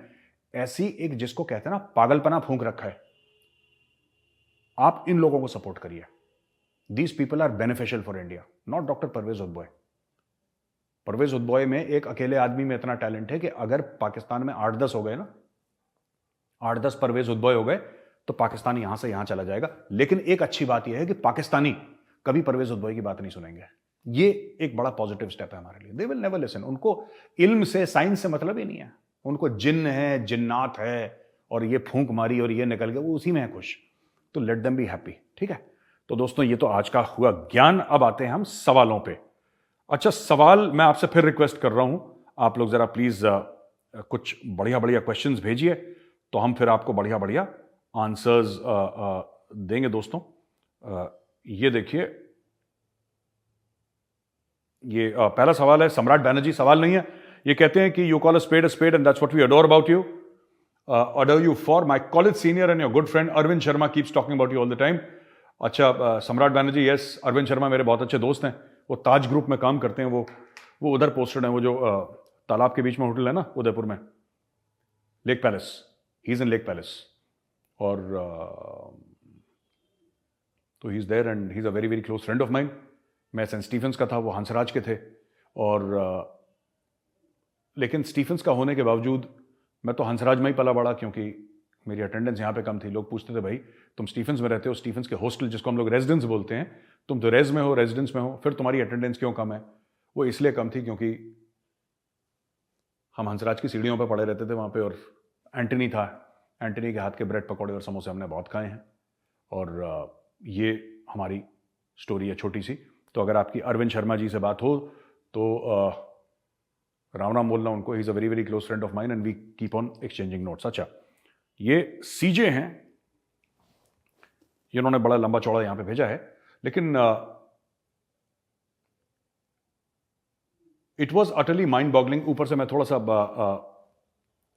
ऐसी एक, जिसको कहते हैं ना, पागलपना फूंक रखा है। आप इन लोगों को सपोर्ट करिए। These people are beneficial for India, not doctor Pervez Hoodbhoy. Pervez Hoodbhoy में एक अकेले आदमी में इतना टैलेंट है कि अगर पाकिस्तान में 8-10 हो गए ना, 8-10 परवेज हुदबॉय हो गए, तो पाकिस्तान यहां से यहां चला जाएगा। लेकिन एक अच्छी बात यह है कि पाकिस्तानी कभी परवेज हुदबॉय की बात नहीं सुनेंगे। ये एक बड़ा पॉजिटिव स्टेप है हमारे लिए। They will never listen. उनको इल्म से, साइंस से मतलब ही नहीं है। उनको जिन्न है, जिन्नात है, और ये फूंक मारी और ये निकल गया, वो उसी में है खुश। तो लेट देम बी हैप्पी, ठीक है। तो दोस्तों, ये तो आज का हुआ ज्ञान। अब आते हैं हम सवालों पे। अच्छा, सवाल मैं आपसे फिर रिक्वेस्ट कर रहा हूं, आप लोग जरा प्लीज कुछ बढ़िया बढ़िया क्वेश्चंस भेजिए, तो हम फिर आपको बढ़िया बढ़िया आंसर्स देंगे दोस्तों। ये देखिए, ये पहला सवाल है सम्राट बैनर्जी, सवाल नहीं है, ये कहते हैं कि you call a spade and that's what we adore about you, adore you for my college senior and your good friend Arvind Sharma keeps talking about you all the time. अच्छा सम्राट बैनर्जी, यस, अरविंद शर्मा मेरे बहुत अच्छे दोस्त हैं, वो ताज ग्रुप में काम करते हैं, वो उधर पोस्टेड हैं, वो जो तालाब के बीच में होटल है ना उदयपुर में, lake palace, he is in lake palace, और तो he is there and he is a very very close friend of mine. मैं सेंट स्टीफेंस का था, वो हंसराज के थे, और लेकिन स्टीफेंस का होने के बावजूद मैं तो हंसराज में ही पला बड़ा, क्योंकि मेरी अटेंडेंस यहाँ पे कम थी। लोग पूछते थे भाई तुम स्टीफेंस में रहते हो, स्टीफेंस के हॉस्टल जिसको हम लोग रेजिडेंस बोलते हैं, तुम तो रेज में हो, रेजिडेंस में हो, फिर तुम्हारी अटेंडेंस क्यों कम है? वो इसलिए कम थी क्योंकि हम हंसराज की सीढ़ियों पर पड़े रहते थे वहाँ पे, और एंटनी था, एंटनी के हाथ के ब्रेड पकौड़े और समोसे हमने बहुत खाए हैं। और ये हमारी स्टोरी है छोटी सी। तो अगर आपकी अरविंद शर्मा जी से बात हो तो राम राम बोलना उनको, he is a very very close friend of mine and we keep on exchanging notes. अच्छा, ये सीजे हैं, ये उन्होंने बड़ा लंबा चौड़ा यहां पे भेजा है, लेकिन it was utterly mind boggling. ऊपर से मैं थोड़ा सा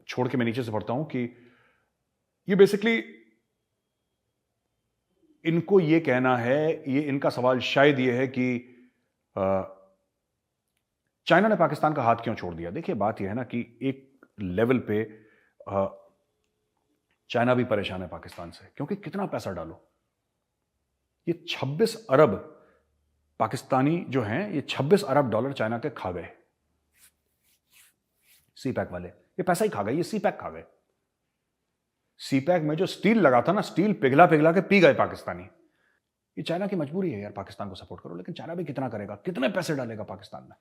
छोड़ के मैं नीचे से पढ़ता हूं कि ये बेसिकली इनको ये कहना है, ये इनका सवाल शायद ये है कि चाइना ने पाकिस्तान का हाथ क्यों छोड़ दिया। देखिए बात यह है ना कि एक लेवल पे चाइना भी परेशान है पाकिस्तान से, क्योंकि कितना पैसा डालो, ये 26 अरब पाकिस्तानी जो हैं, ये 26 अरब डॉलर चाइना के खा गए, सी पैक वाले, ये पैसा ही खा गए, ये सी पैक खा गए। सी पैक में जो स्टील लगा था ना, स्टील पिघला पिघला के पी गए पाकिस्तानी। ये चाइना की मजबूरी है यार, पाकिस्तान को सपोर्ट करो, लेकिन चाइना भी कितना करेगा, कितने पैसे डालेगा पाकिस्तान में।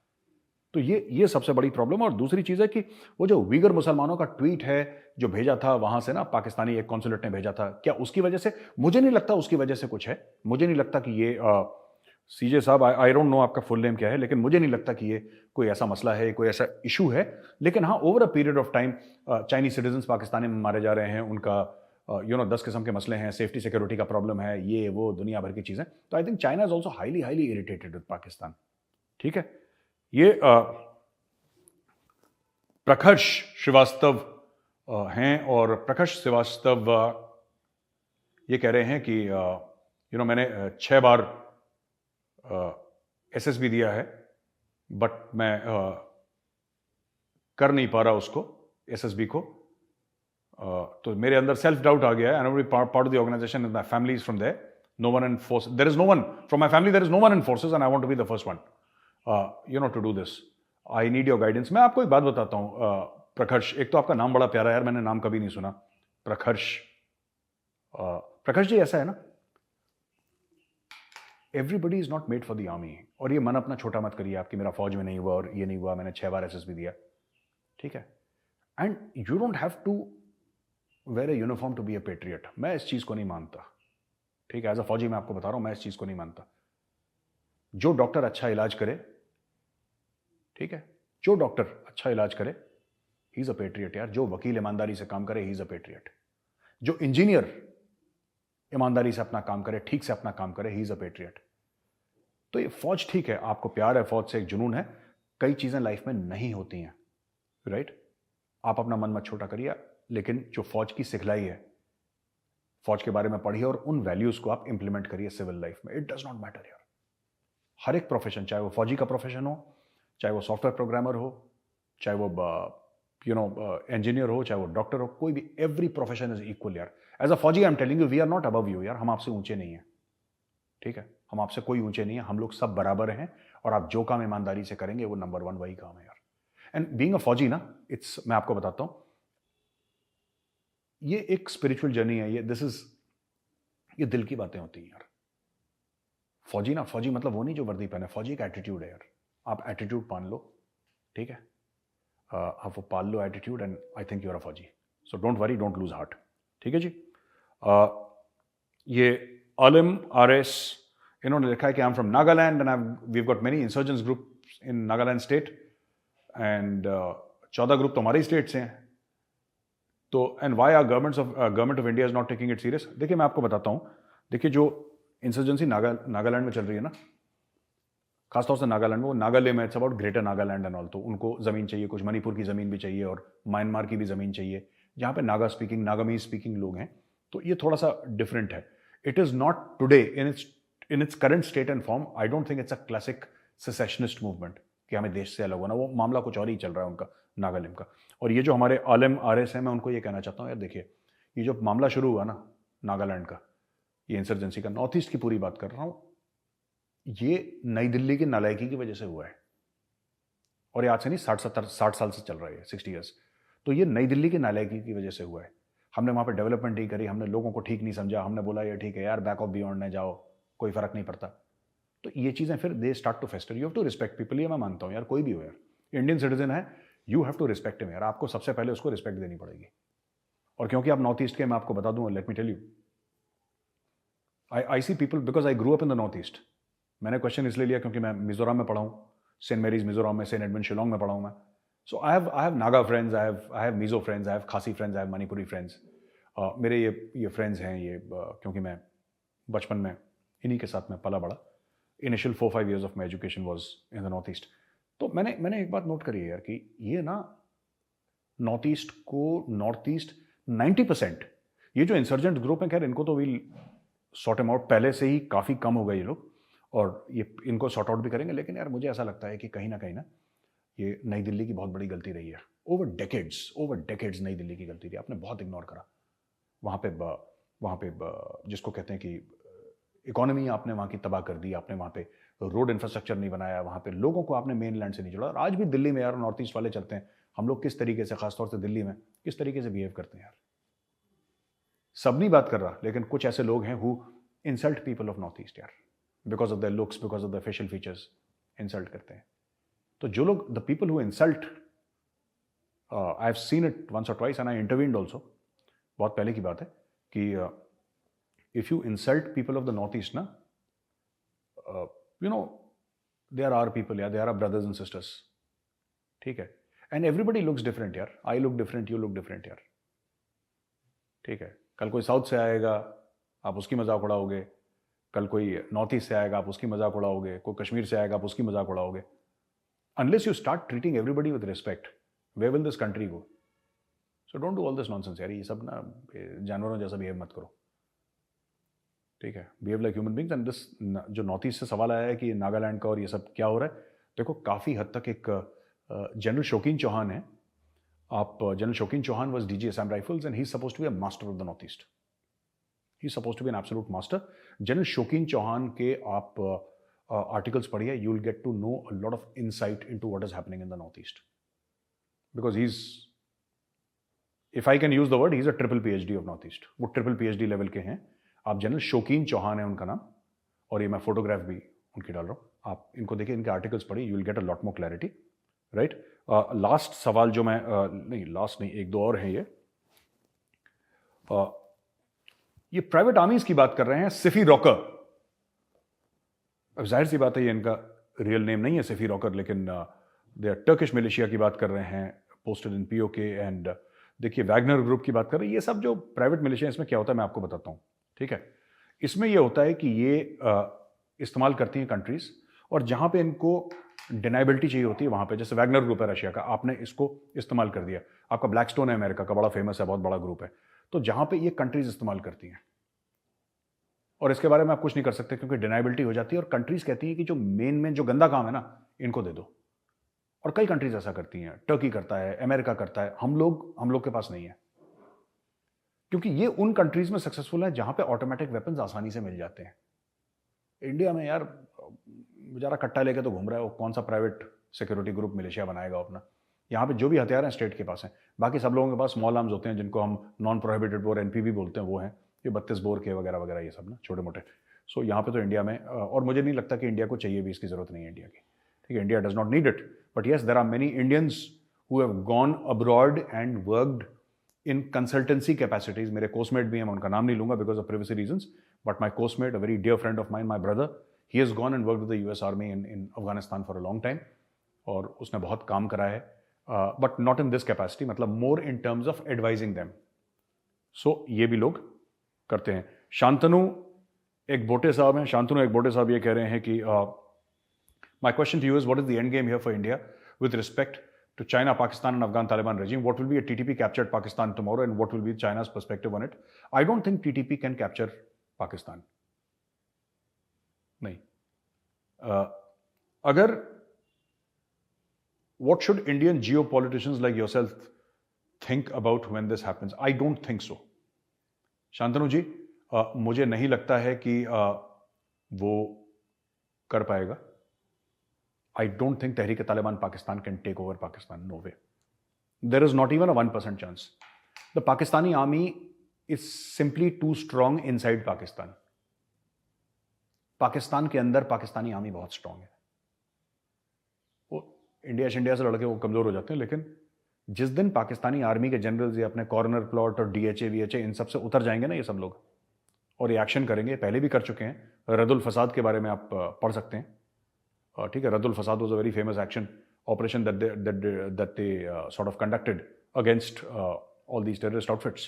तो ये सबसे बड़ी प्रॉब्लम है। और दूसरी चीज है कि वो जो उइगर मुसलमानों का ट्वीट है जो भेजा था वहां से ना, पाकिस्तानी एक कॉन्सुलेट ने भेजा था, क्या उसकी वजह से? मुझे नहीं लगता उसकी वजह से कुछ है, मुझे नहीं लगता कि ये सीजे साहब, आई डोंट नो आपका फुल नेम क्या है, लेकिन मुझे नहीं लगता कि ये कोई ऐसा मसला है, कोई ऐसा इशू है। लेकिन हाँ, over a period of time Chinese citizens Pakistani में मारे जा रहे हैं, उनका 10 किस्म के मसले हैं, सेफ्टी सिक्योरिटी का प्रॉब्लम है, ये वो दुनिया भर की चीजें। तो I think China is also highly highly irritated with Pakistan. ठीक है, ये प्रखर्ष श्रीवास्तव हैं, और प्रखर्ष श्रीवास्तव ये कह रहे हैं कि मैंने 6 बार एसएसबी दिया है, बट मैं कर नहीं पा रहा उसको, एसएसबी को। तो मेरे अंदर सेल्फ डाउट आ गया है। I am part of the organisation, my family is from there, no one in force, there is no one from my family, there is no one in forces and I want to be the first one to do this. I need your guidance. मैं आपको एक बात बताता हूं प्रखर्ष, एक तो आपका नाम बड़ा प्यारा है यार, मैंने नाम कभी नहीं सुना, प्रखर्ष। प्रखर्ष जी, ऐसा है ना, everybody is not made for the army. और ये मन अपना छोटा मत करिए आपकी, मेरा फौज में नहीं हुआ और ये नहीं हुआ, मैंने 6 बार एसएसबी दिया, ठीक है। And you don't have to wear a uniform to be a patriot. मैं इस चीज को नहीं मानता, ठीक है, एज अ फौजी मैं आपको बता रहा हूं, मैं इस चीज को नहीं मानता। जो डॉक्टर अच्छा इलाज करे, ठीक है, जो डॉक्टर अच्छा इलाज करे, ही इज अ पेट्रियट यार। जो वकील ईमानदारी से काम करे, ही इज अ पेट्रियट। जो इंजीनियर ईमानदारी से अपना काम करे, ठीक से अपना काम करे, ही इज अ पेट्रियट। तो ये फौज, ठीक है, आपको प्यार है फौज से, एक जुनून है, कई चीजें लाइफ में नहीं होती हैं, राइट। आप अपना मन मत छोटा करिए, लेकिन जो फौज की सिखलाई है, फौज के बारे में पढ़िए और उन वैल्यूज को आप इंप्लीमेंट करिए सिविल लाइफ में। इट डज नॉट मैटर यार, हर एक प्रोफेशन, चाहे वो फौजी का प्रोफेशन हो, चाहे वो सॉफ्टवेयर प्रोग्रामर हो, चाहे वो इंजीनियर हो, चाहे वो डॉक्टर हो, कोई भी, एवरी प्रोफेशन इज इक्वल यार। एज अ फौजी I am telling you, we are not above you यार, हम आपसे ऊंचे नहीं है, ठीक है, हम आपसे कोई ऊंचे नहीं है, हम लोग सब बराबर हैं। और आप जो काम ईमानदारी से करेंगे वो नंबर 1 वही काम है यार। एंड बीइंग अ फौजी ना, इट्स, मैं आपको बताता हूं, ये एक स्पिरिचुअल जर्नी है, ये दिल की बातें होती हैं यार। फौजी ना, फौजी मतलब वो नहीं जो वर्दी पहने, फौजी का एटीट्यूड है यार। आप एटीट्यूड पाल लो, ठीक है, आप वो पाल लो attitude, and I think you are a fauji. So don't worry, don't lose heart, ठीक है जी। ये आलिम आरएस, इन्होंने लिखा है कि I am from Nagaland and we have got many insurgents groups in Nagaland state, and 14 group तो हमारे स्टेट से हैं। तो and why are government of India is not taking it serious. देखिए मैं आपको बताता हूं, देखिए जो इंसर्जेंसी नागालैंड में चल रही है ना, खासतौर से नागालैंड में, वो नागाले में, it's about greater Nagaland and all, तो उनको ज़मीन चाहिए, कुछ मणिपुर की ज़मीन भी चाहिए और म्यांमार की भी ज़मीन चाहिए, जहाँ पे नागामीज स्पीकिंग लोग हैं। तो ये थोड़ा सा डिफरेंट है। It is not today in its current state and form, I don't think it's a classic secessionist movement कि हमें देश से अलग होना। वो मामला कुछ और ही चल रहा है उनका, नागालैंड का। और ये जो हमारे आलम आरएस हैं, मैं उनको ये कहना चाहता हूँ, यार देखिए, ये जो मामला शुरू हुआ ना नागालैंड का, ये इंसर्जेंसी का, नॉर्थ ईस्ट की पूरी बात कर रहा हूँ, ये नई दिल्ली की नालायकी की वजह से हुआ है। और ये आज से नहीं, 60 साल से चल रहा है, 60 ईयर्स। तो ये नई दिल्ली की नालायकी की वजह से हुआ है। हमने वहाँ पे डेवलपमेंट नहीं करी, हमने लोगों को ठीक नहीं समझा, हमने बोला ये ठीक है यार, बैक ऑफ बियॉन्ड ने जाओ, कोई फर्क नहीं पड़ता। तो ये चीज़ें फिर they start to fester. You have to respect people, ये मैं मानता हूँ यार, कोई भी हो यार, इंडियन सिटीजन है, you have to respect him यार, आपको सबसे पहले उसको रिस्पेक्ट देनी पड़ेगी। और क्योंकि आप नॉर्थ ईस्ट के, मैं आपको बता दूँ, let me tell you, I see people, because I grew up in the north east. मैंने क्वेश्चन इसलिए लिया क्योंकि मैं मिजोरम में पढ़ा हूँ, सेंट मेरीज मिजोरम में, सेंट एडमंड शिलोंग में पढ़ा हूँ मैं। So I have Naga friends, I have Mizo friends, I have Khasi friends, I have Manipuri friends. मेरे ये फ्रेंड्स हैं ये, क्योंकि मैं बचपन में इन्हीं के साथ में पला बड़ा। Initial 4-5 years of my education was in the north east. तो मैंने एक बात नोट करी है यार कि ये ना, नॉर्थ ईस्ट 90%, ये जो इंसर्जेंट ग्रुप है, खैर इनको तो वील सॉर्ट एम आउट, पहले से ही काफ़ी कम हो गए ये लोग, और ये इनको सॉर्ट आउट भी करेंगे। लेकिन यार मुझे ऐसा लगता है कि कहीं ना ये नई दिल्ली की बहुत बड़ी गलती रही है। ओवर डेकेड्स नई दिल्ली की गलती रही, आपने बहुत इग्नोर करा। वहाँ पे जिसको कहते हैं कि इकोनॉमी आपने वहाँ की तबाह कर दी, आपने वहाँ पे रोड इंफ्रास्ट्रक्चर नहीं बनाया, वहाँ पे लोगों को आपने मेन लैंड से नहीं जोड़ा। और आज भी दिल्ली में यार नॉर्थ ईस्ट वाले चलते हैं, हम लोग किस तरीके से, खासतौर से दिल्ली में किस तरीके से बिहेव करते हैं यार। सब नहीं बात कर रहा, लेकिन कुछ ऐसे लोग हैं who insult people of north East यार, because of the looks, because of the facial features, insult करते हैं। तो जो लोग, the people who insult, I have seen it once or twice and I intervened also, बहुत पहले की बात है, कि if you insult people of the north East ना, you know, they are our people यार, they are our brothers and sisters, ठीक है। एंड एवरीबडी लुक्स डिफरेंट यार, I look different, you look different यार, ठीक है। कल कोई साउथ से आएगा, आप उसकी मजाक उड़ाओगे, कल कोई नॉर्थ ईस्ट से आएगा, आप उसकी मजाक उड़ाओगे, कोई कश्मीर से आएगा, आप उसकी मजाक उड़ाओगे। Unless you start treating everybody with respect, where will this country go? So don't do all this nonsense यार, ये सब ना जानवरों जैसा बिहेव मत करो, ठीक है। Behave like human beings. And this, जो नॉर्थ ईस्ट से सवाल आया है कि नागालैंड का और ये सब क्या हो रहा है, देखो काफ़ी हद तक एक जनरल शौकीन चौहान है, आप general Shokin Chauhan was DG Assam Rifles and he suppose to be a master of the north east, he suppose to be an absolute master. General Shokin Chauhan के आप आर्टिकल्स पढ़िए, you will get to know a lot of insight into what is happening in the north east, because he is, if I can use the word, he is a triple PhD of north east. वो triple PhD level के हैं। आप general Shokin Chauhan है उनका नाम, और ये मैं फोटोग्राफ भी उनकी डाल रहा हूँ, आप इनको देखिए, इनके आर्टिकल्स पढ़िए, you will get a lot more clarity, right. Last सवाल जो मैं नहीं, लास्ट नहीं, एक दो और हैं ये प्राइवेट आर्मीज की बात कर रहे हैं, सिफी रॉकर। अब जाहिर सी बात है ये इनका रियल नेम नहीं है सिफी रॉकर, लेकिन दे आर टर्किश मिलिशिया की बात कर रहे हैं, पोस्टेड इन POK। एंड देखिए वैगनर ग्रुप की बात कर रहे हैं। ये सब जो प्राइवेट मिलिशिया, इसमें क्या होता है मैं आपको बताता हूँ, ठीक है। इसमें यह होता है कि ये इस्तेमाल करती हैं कंट्रीज, और जहां पे इनको डिनाइबिलिटी चाहिए होती है वहां पे, जैसे वैगनर ग्रुप है रशिया का, आपने इसको इस्तेमाल कर दिया। आपका ब्लैकस्टोन है अमेरिका का, बड़ा फेमस है, बहुत बड़ा ग्रुप है। तो जहां पे ये कंट्रीज इस्तेमाल करती हैं, और इसके बारे में आप कुछ नहीं कर सकते क्योंकि डिनाइबिलिटी हो जाती है, और कंट्रीज कहती हैं कि जो मेन जो गंदा काम है ना, इनको दे दो। और कई कंट्रीज ऐसा करती हैं, टर्की करता है, अमेरिका करता है, हम लोग के पास नहीं है, क्योंकि ये उन कंट्रीज में सक्सेसफुल है जहां पे ऑटोमेटिक वेपन्स आसानी से मिल जाते हैं। इंडिया में यार बेचारा कट्टा लेके तो घूम रहा है, वो कौन सा प्राइवेट सिक्योरिटी ग्रुप मिलिशिया बनाएगा अपना। यहाँ पे जो भी हथियार हैं स्टेट के पास हैं, बाकी सब लोगों के पास स्मॉल आर्म्स होते हैं, जिनको हम नॉन प्रोहिबिटेड बोर NPB बोलते हैं, वो हैं ये 32 बोर के वगैरह वगैरह, ये सब ना छोटे मोटे। सो यहाँ पे तो इंडिया में, और मुझे नहीं लगता कि इंडिया को चाहिए भी, इसकी जरूरत नहीं है इंडिया की, ठीक है। India does not need it, but yes there are many Indians who have gone abroad and worked in consultancy capacities. मेरे कोस्टमेट भी हैं, मैं उनका नाम नहीं लूंगा because of privacy reasons, but my coursemate, a very dear friend of mine, my brother, he has gone and worked with the US army in Afghanistan for a long time, और उसने बहुत काम करा है, but not in this capacity, मतलब more in terms of advising them. सो ये भी लोग करते हैं। शांतनु एक बोटे साहब हैं, शांतनु एक बोटे साहब ये कह रहे हैं कि my question to you is what is the end game here for India with respect to China, Pakistan, and Afghan Taliban regime? What will be a TTP captured Pakistan tomorrow, and what will be China's perspective on it? I don't think TTP can capture Pakistan. नहीं. अगर what should Indian geopoliticians like yourself think about when this happens? I don't think so. Shantanu जी, मुझे नहीं लगता है कि वो कर पाएगा. I don't think Tehreek-e-Taliban Pakistan can take over Pakistan. No way. There is not even a 1% chance. The Pakistani army is simply too strong inside Pakistan. Pakistan के अंदर पाकिस्तानी आर्मी बहुत स्ट्रांग है. वो इंडिया से लड़के वो कमजोर हो जाते हैं, लेकिन जिस दिन पाकिस्तानी आर्मी के जनरल्स या अपने कॉर्नर प्लॉट और डीएचए वीएचए इन सब से उतर जाएंगे ना ये सब लोग, और ये एक्शन करेंगे, पहले भी कर चुके हैं. रद्दुल फसाद के बारे में आप पढ़ सकते हैं. ठीक है, रद्दुल फसाद was a very famous action operation that they sort of conducted against all these terrorist outfits.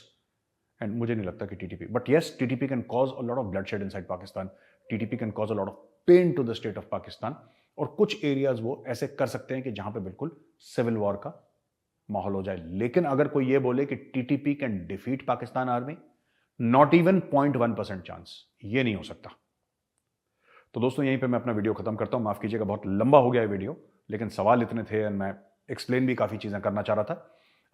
And मुझे नहीं लगता कि TTP, but yes, TTP can cause a lot of bloodshed inside Pakistan. TTP can cause a lot of pain to the state of Pakistan. और कुछ areas वो ऐसे कर सकते हैं कि जहां पे बिल्कुल सिविल वॉर का माहौल हो जाए. लेकिन अगर कोई ये बोले कि TTP can defeat Pakistan army, not even 0.1% chance, ये नहीं हो सकता. तो दोस्तों यहीं पे मैं अपना वीडियो खत्म करता हूं. माफ कीजिएगा, बहुत लंबा हो गया है वीडियो, लेकिन सवाल इतने थे और मैं एक्सप्लेन भी काफी चीजें करना चाह रहा था.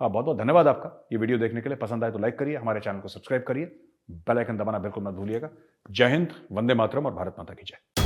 बहुत बहुत धन्यवाद आपका ये वीडियो देखने के लिए. पसंद आए तो लाइक करिए, हमारे चैनल को सब्सक्राइब करिए, बेल आइकन दबाना बिल्कुल मत भूलिएगा. जय हिंद, वंदे मातरम और भारत माता की जय.